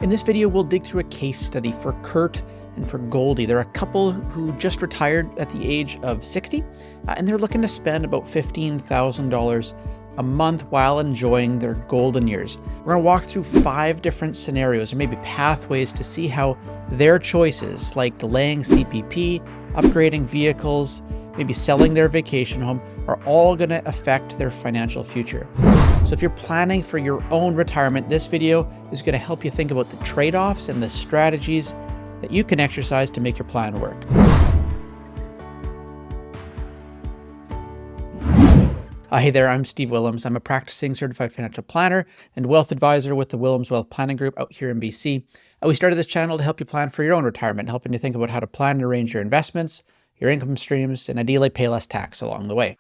In this video, we'll dig through a case study for Kurt and for Goldie. They're a couple who just retired at the age of 60, and they're looking to spend about $15,000 a month while enjoying their golden years. We're going to walk through 5 different scenarios or maybe pathways to see how their choices, like delaying CPP, upgrading vehicles, maybe selling their vacation home, are all going to affect their financial future. So if you're planning for your own retirement, this video is going to help you think about the trade-offs and the strategies that you can exercise to make your plan work. Hey there, I'm Steve Willems. I'm a practicing certified financial planner and wealth advisor with the Willems Wealth Planning Group out here in BC. We started this channel to help you plan for your own retirement, helping you think about how to plan and arrange your investments, your income streams, and ideally pay less tax along the way.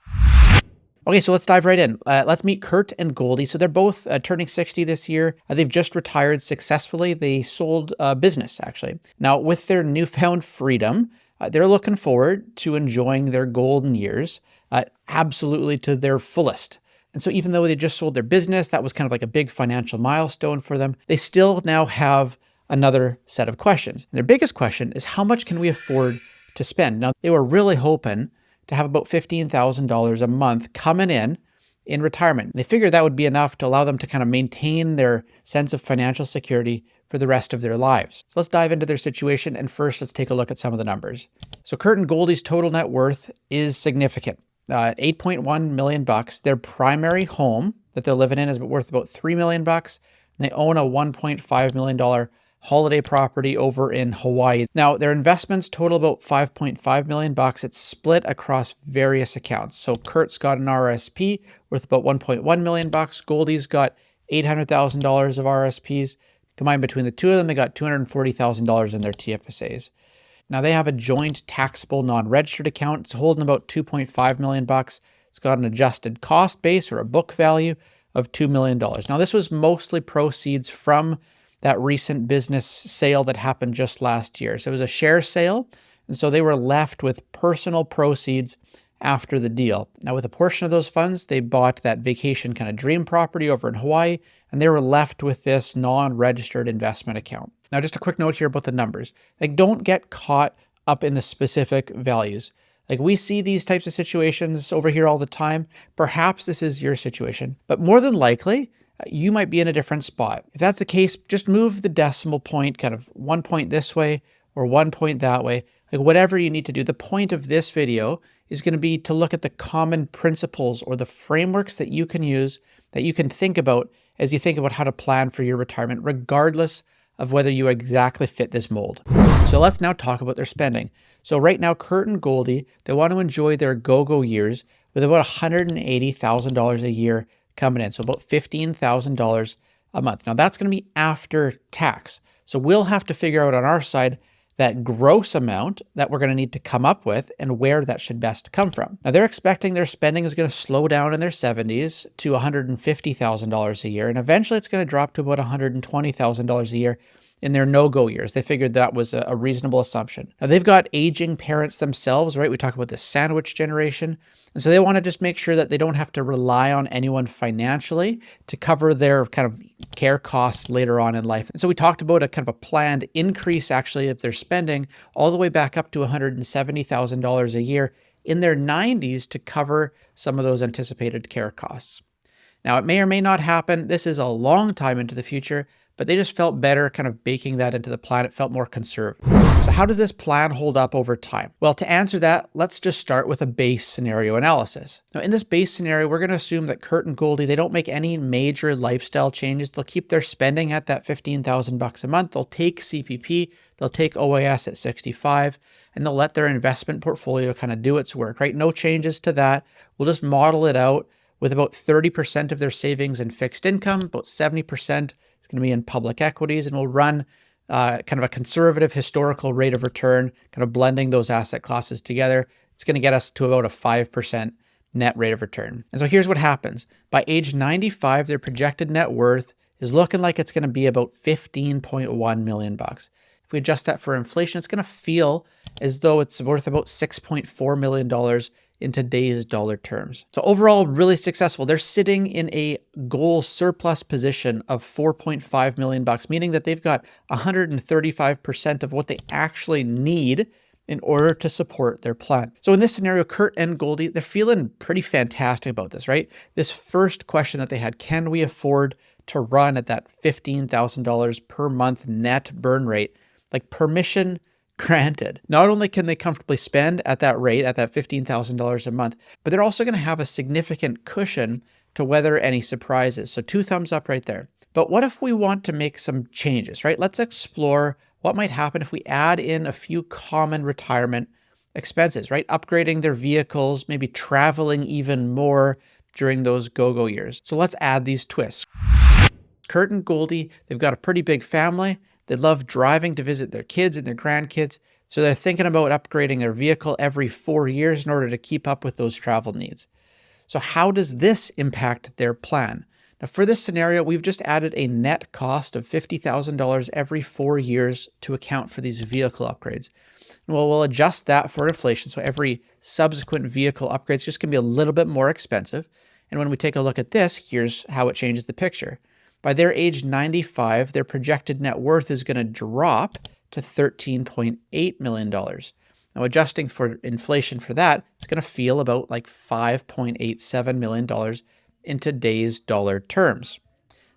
Okay, so let's dive right in. Let's meet Kurt and Goldie. So they're both turning 60 this year. They've just retired successfully. They sold a business, actually. Now, with their newfound freedom, they're looking forward to enjoying their golden years absolutely to their fullest. And so even though they just sold their business, that was kind of like a big financial milestone for them, they still now have another set of questions. And their biggest question is, how much can we afford to spend? Now, they were really hoping to have about $15,000 a month coming in retirement. They figured that would be enough to allow them to kind of maintain their sense of financial security for the rest of their lives. So let's dive into their situation, and first let's take a look at some of the numbers. So Kurt and Goldie's total net worth is significant, $8.1 million. Their primary home that they're living in is worth about $3 million, and they own a $1.5 million holiday property over in Hawaii. Now, their investments total about $5.5 million. It's split across various accounts. So Kurt's got an RSP worth about $1.1 million. Goldie's got $800,000 of RSPs. Combined between the two of them, they got $240,000 in their TFSAs. Now, they have a joint taxable non-registered account. It's holding about $2.5 million. It's got an adjusted cost base or a book value of $2 million. Now, this was mostly proceeds from that recent business sale that happened just last year. So it was a share sale, and so they were left with personal proceeds after the deal. Now, with a portion of those funds, they bought that vacation kind of dream property over in Hawaii, and they were left with this non-registered investment account. Now, just a quick note here about the numbers. Like, don't get caught up in the specific values. Like, we see these types of situations over here all the time. Perhaps this is your situation, but more than likely, you might be in a different spot. If that's the case, just move the decimal point kind of 1 point this way or 1 point that way, like whatever you need to do. The point of this video is going to be to look at the common principles or the frameworks that you can use, that you can think about as you think about how to plan for your retirement, regardless of whether you exactly fit this mold. So let's now talk about their spending. So right now, Kurt and Goldie, they want to enjoy their go-go years with about $180,000 a year coming in. So about $15,000 a month. Now that's going to be after tax. So we'll have to figure out on our side that gross amount that we're going to need to come up with and where that should best come from. Now they're expecting their spending is going to slow down in their 70s to $150,000 a year. And eventually it's going to drop to about $120,000 a year in their no-go years. They figured that was a reasonable assumption. Now they've got aging parents themselves, right? We talk about the sandwich generation. And so they want to just make sure that they don't have to rely on anyone financially to cover their kind of care costs later on in life. And so we talked about a kind of a planned increase actually of their spending all the way back up to $170,000 a year in their 90s to cover some of those anticipated care costs. Now, it may or may not happen. This is a long time into the future, but they just felt better kind of baking that into the plan. It felt more conservative. So how does this plan hold up over time? Well, to answer that, let's just start with a base scenario analysis. Now, in this base scenario, we're going to assume that Kurt and Goldie, they don't make any major lifestyle changes. They'll keep their spending at that $15,000 a month. They'll take CPP, they'll take OAS at 65, and they'll let their investment portfolio kind of do its work, right? No changes to that. We'll just model it out with about 30% of their savings in fixed income, about 70% is going to be in public equities, and we'll run kind of a conservative historical rate of return, kind of blending those asset classes together. It's going to get us to about a 5% net rate of return. And so here's what happens. By age 95, their projected net worth is looking like it's going to be about $15.1 million. If we adjust that for inflation, it's going to feel as though it's worth about $6.4 million in today's dollar terms. So overall, really successful. They're sitting in a goal surplus position of 4.5 million bucks, meaning that they've got 135% of what they actually need in order to support their plan. So in this scenario, Kurt and Goldie, they're feeling pretty fantastic about this, right? This first question that they had, can we afford to run at that $15,000 per month net burn rate? Like, permission granted. Not only can they comfortably spend at that rate, at that $15,000 a month, but they're also going to have a significant cushion to weather any surprises. So 2 thumbs up right there. But what if we want to make some changes, right? Let's explore what might happen if we add in a few common retirement expenses, right? Upgrading their vehicles, maybe traveling even more during those go-go years. So let's add these twists. Kurt and Goldie, they've got a pretty big family. They love driving to visit their kids and their grandkids. So they're thinking about upgrading their vehicle every 4 years in order to keep up with those travel needs. So how does this impact their plan? Now, for this scenario, we've just added a net cost of $50,000 every 4 years to account for these vehicle upgrades. Well, we'll adjust that for inflation. So every subsequent vehicle upgrade is just going to be a little bit more expensive. And when we take a look at this, here's how it changes the picture. By their age 95, their projected net worth is going to drop to $13.8 million. Now, adjusting for inflation for that, it's going to feel about like $5.87 million in today's dollar terms.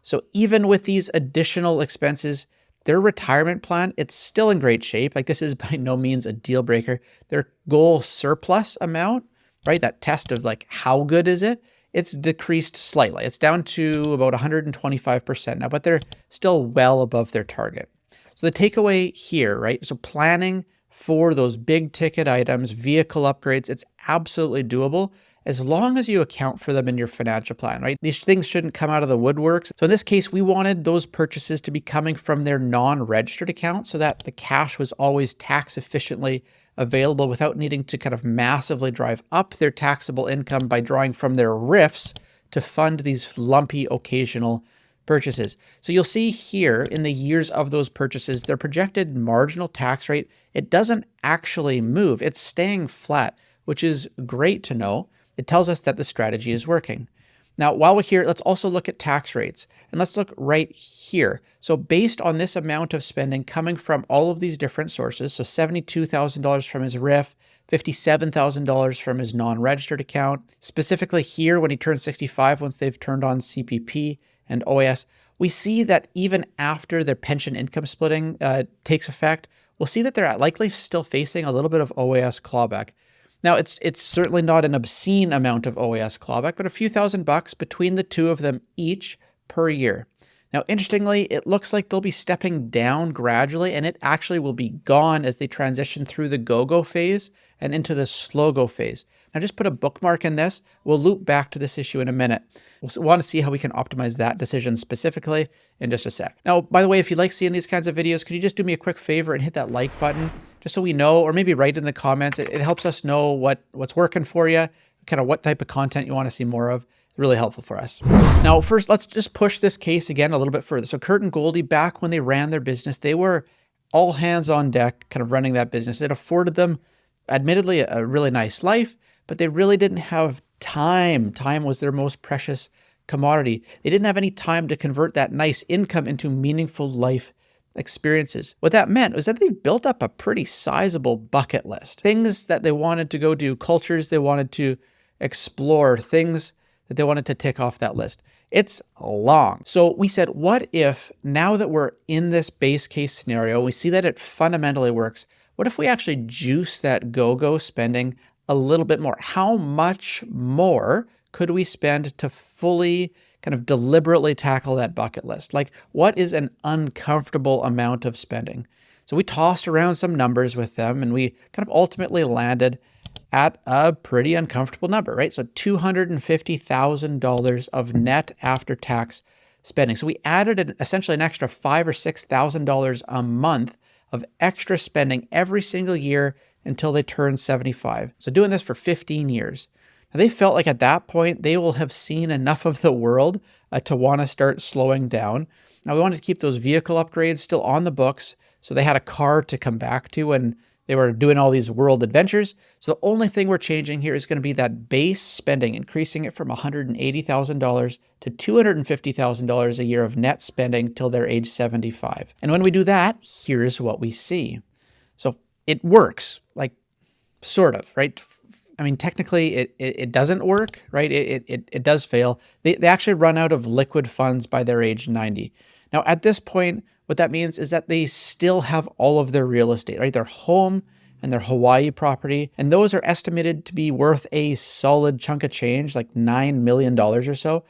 So even with these additional expenses, their retirement plan, it's still in great shape. Like, this is by no means a deal breaker. Their goal surplus amount, right? That test of like, how good is it? It's decreased slightly. It's down to about 125% now, but they're still well above their target. So the takeaway here, right? So planning for those big ticket items, vehicle upgrades, it's absolutely doable as long as you account for them in your financial plan, right? These things shouldn't come out of the woodworks. So in this case, we wanted those purchases to be coming from their non-registered account so that the cash was always tax efficiently available without needing to kind of massively drive up their taxable income by drawing from their RIFs to fund these lumpy occasional purchases. So you'll see here in the years of those purchases, their projected marginal tax rate, it doesn't actually move. It's staying flat, which is great to know. It tells us that the strategy is working. Now, while we're here, let's also look at tax rates, and let's look right here. So based on this amount of spending coming from all of these different sources, so $72,000 from his RIF, $57,000 from his non-registered account, specifically here when he turns 65, once they've turned on CPP and OAS, we see that even after their pension income splitting takes effect, we'll see that they're likely still facing a little bit of OAS clawback. Now, it's certainly not an obscene amount of OAS clawback, but a few $1,000 between the two of them each per year. Now, interestingly, it looks like they'll be stepping down gradually, and it actually will be gone as they transition through the go-go phase and into the slow-go phase. Now, just put a bookmark in this. We'll loop back to this issue in a minute. We'll want to see how we can optimize that decision specifically in just a sec. Now, by the way, if you like seeing these kinds of videos, could you just do me a quick favor and hit that like button just so we know, or maybe write in the comments. It helps us know what's working for you, kind of what type of content you want to see more of. Really helpful for us. Now, first, let's just push this case again a little bit further. So Kurt and Goldie, back when they ran their business, they were all hands on deck kind of running that business. It afforded them, admittedly, a really nice life, but they really didn't have time. Time was their most precious commodity. They didn't have any time to convert that nice income into meaningful life experiences. What that meant was that they built up a pretty sizable bucket list. Things that they wanted to go do, cultures they wanted to explore, things that they wanted to tick off that list. It's long. So we said, what if now that we're in this base case scenario, we see that it fundamentally works, what if we actually juice that go-go spending a little bit more? How much more could we spend to fully kind of deliberately tackle that bucket list? Like, what is an uncomfortable amount of spending? So we tossed around some numbers with them, and we kind of ultimately landed at a pretty uncomfortable number, right? So $250,000 of net after-tax spending. So we added essentially an extra $5,000 or $6,000 a month of extra spending every single year until they turn 75. So doing this for 15 years. Now, they felt like at that point, they will have seen enough of the world to want to start slowing down. Now, we wanted to keep those vehicle upgrades still on the books, so they had a car to come back to when They were doing all these world adventures. So the only thing we're changing here is going to be that base spending, increasing it from $180,000 to $250,000 a year of net spending till they're age 75. And when we do that, here's what we see. So it works, like sort of, right? I mean, technically it doesn't work, right? It does fail. They actually run out of liquid funds by their age 90. Now, at this point, what that means is that they still have all of their real estate, right? Their home and their Hawaii property, and those are estimated to be worth a solid chunk of change, like $9 million or so.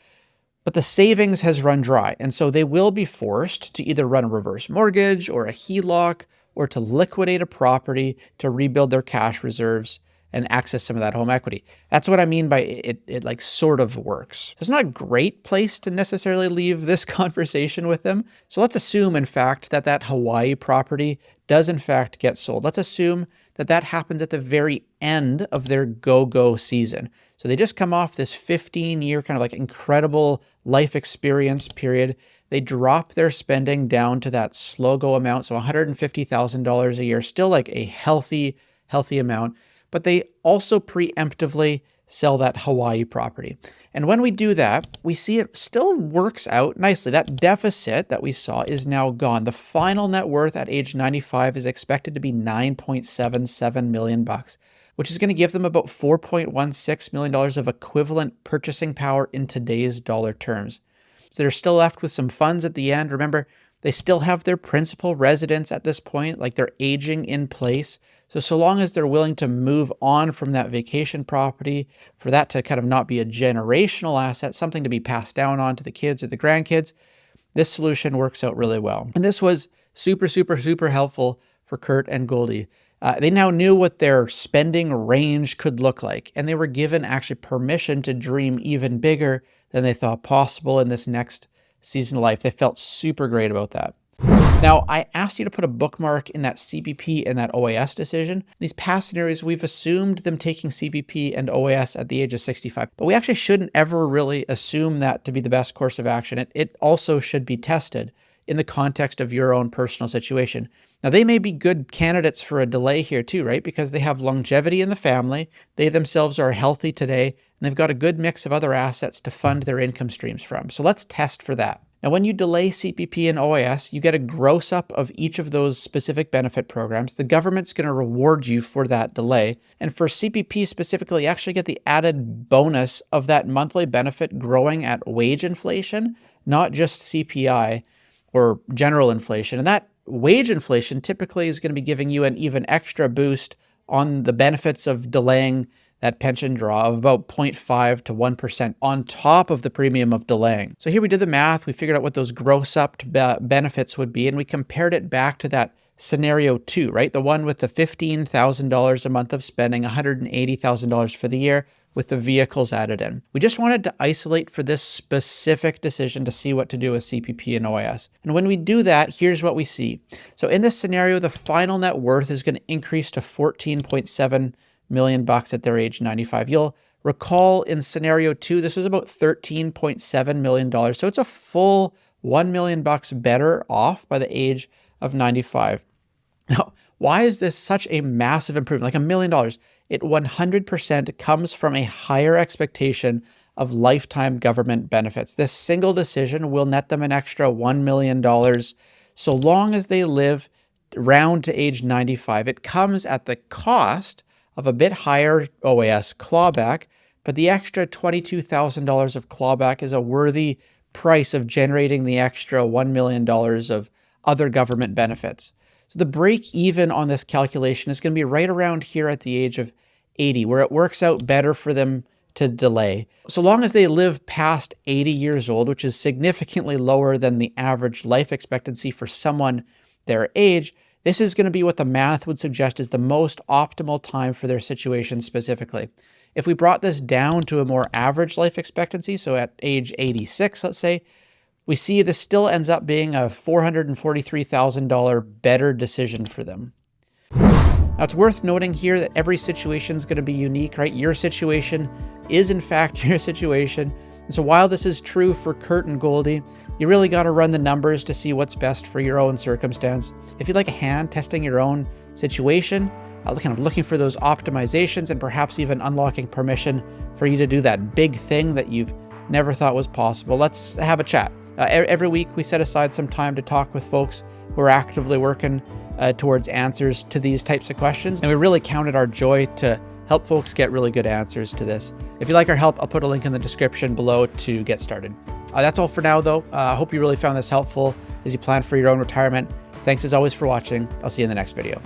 But the savings has run dry, and so they will be forced to either run a reverse mortgage or a HELOC or to liquidate a property to rebuild their cash reserves and access some of that home equity. That's what I mean by it like sort of works. It's not a great place to necessarily leave this conversation with them. So let's assume, in fact, that that Hawaii property does in fact get sold. Let's assume that that happens at the very end of their go-go season. So they just come off this 15-year kind of like incredible life experience period. They drop their spending down to that slow-go amount, so $150,000 a year, still like a healthy amount. But they also preemptively sell that Hawaii property. And when we do that, we see it still works out nicely. That deficit that we saw is now gone. The final net worth at age 95 is expected to be $9.77 million, which is going to give them about $4.16 million of equivalent purchasing power in today's dollar terms. So they're still left with some funds at the end. Remember, they still have their principal residence at this point, like they're aging in place. So long as they're willing to move on from that vacation property, for that to kind of not be a generational asset, something to be passed down on to the kids or the grandkids, this solution works out really well. And this was super helpful for Kurt and Goldie. They now knew what their spending range could look like, and they were given actually permission to dream even bigger than they thought possible in this next season of life. They felt super great about that. Now, I asked you to put a bookmark in that CPP and that OAS decision. These past scenarios, we've assumed them taking CPP and OAS at the age of 65, but we actually shouldn't ever really assume that to be the best course of action. It also should be tested in the context of your own personal situation. Now, they may be good candidates for a delay here too, right? Because they have longevity in the family, they themselves are healthy today, and they've got a good mix of other assets to fund their income streams from. So let's test for that. Now, when you delay CPP and OAS, you get a gross up of each of those specific benefit programs. The government's going to reward you for that delay. And for CPP specifically, you actually get the added bonus of that monthly benefit growing at wage inflation, not just CPI or general inflation. And that wage inflation typically is going to be giving you an even extra boost on the benefits of delaying that pension draw of about 0.5 to 1% on top of the premium of delaying. So here we did the math, we figured out what those gross up benefits would be, and we compared it back to that scenario 2, right? The one with the $15,000 a month of spending, $180,000 for the year, with the vehicles added in. We just wanted to isolate for this specific decision to see what to do with CPP and OAS. And when we do that, here's what we see. So in this scenario, the final net worth is going to increase to $14.7 million at their age 95. You'll recall in scenario 2, this was about $13.7 million. So it's a full $1 million better off by the age of 95. Now, why is this such a massive improvement, like $1 million? It 100% comes from a higher expectation of lifetime government benefits. This single decision will net them an extra $1 million so long as they live round to age 95. It comes at the cost of a bit higher OAS clawback, but the extra $22,000 of clawback is a worthy price of generating the extra $1 million of other government benefits. So the break even on this calculation is going to be right around here at the age of 80, where it works out better for them to delay. So long as they live past 80 years old, which is significantly lower than the average life expectancy for someone their age, this is going to be what the math would suggest is the most optimal time for their situation specifically. If we brought this down to a more average life expectancy, so at age 86, let's say, we see this still ends up being a $443,000 better decision for them. Now, it's worth noting here that every situation is going to be unique, right? Your situation is, in fact, your situation. And so while this is true for Kurt and Goldie, you really got to run the numbers to see what's best for your own circumstance. If you'd like a hand testing your own situation, kind of looking for those optimizations and perhaps even unlocking permission for you to do that big thing that you've never thought was possible. Let's have a chat. Every week we set aside some time to talk with folks who are actively working towards answers to these types of questions. And we really counted our joy to help folks get really good answers to this. If you like our help, I'll put a link in the description below to get started. That's all for now though. I hope you really found this helpful as you plan for your own retirement. Thanks as always for watching. I'll see you in the next video.